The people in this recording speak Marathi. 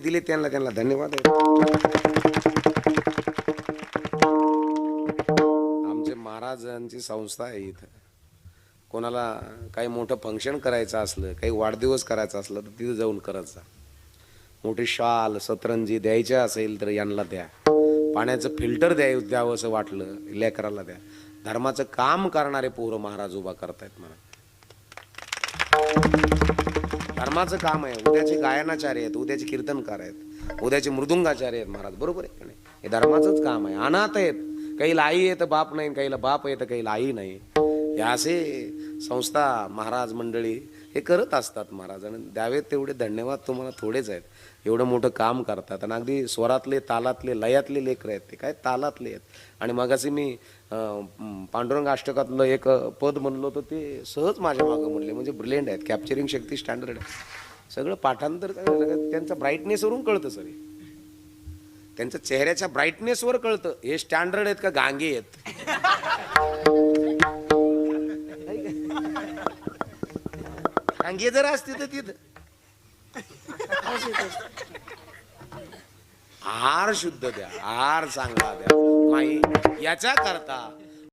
दिले त्यांना धन्यवाद आहे. आमचे महाराजांची संस्था आहे इथं. कोणाला काही मोठं फंक्शन करायचं असलं, काही वाढदिवस करायचा असलं तर तिथं जाऊन करायचा. मोठी शाल सतरंजी द्यायची असेल तर यांना द्या. पाण्याचं फिल्टर द्यावं असं वाटलं लेकराला द्या. धर्माचं काम करणारे पोरं महाराज उभा करतायत म्हणा. धर्माचं काम आहे. उद्याचे गायनाचार्य आहेत, उद्याचे कीर्तनकार आहेत, उद्याचे मृदुंगाचार्य आहेत महाराज. बरोबर आहे का नाही? हे धर्माचंच काम आहे. अनाथ आहेत, काहीला आई आहे तर बाप नाही, काहीला बाप आहे तर काहीला आई नाही. हे असे संस्था महाराज मंडळी हे करत असतात महाराज. आणि द्यावेत तेवढे धन्यवाद तुम्हाला थोडेच आहेत. एवढं मोठं काम करतात. आणि अगदी स्वरातले तालातले लयातले लेकर आहेत. ते काय तालातले आहेत. आणि मगाशी मी पांडुरंग अष्टकातलं एक पद म्हणलं होतं ते सहज माझ्या मागं म्हणले. म्हणजे ब्रिलियंट आहेत. कॅप्चरिंग शक्ती स्टँडर्ड आहे. सगळं पाठांतर त्यांचा ब्राईटनेसवरून कळतं सर. त्यांच्या चेहऱ्याच्या ब्राईटनेसवर कळतं हे स्टँडर्ड आहेत का गांगे आहेत. गांगे जर असते तर तिथं आहार शुद्ध द्या, आहार चांगला द्या. माई याच्या करता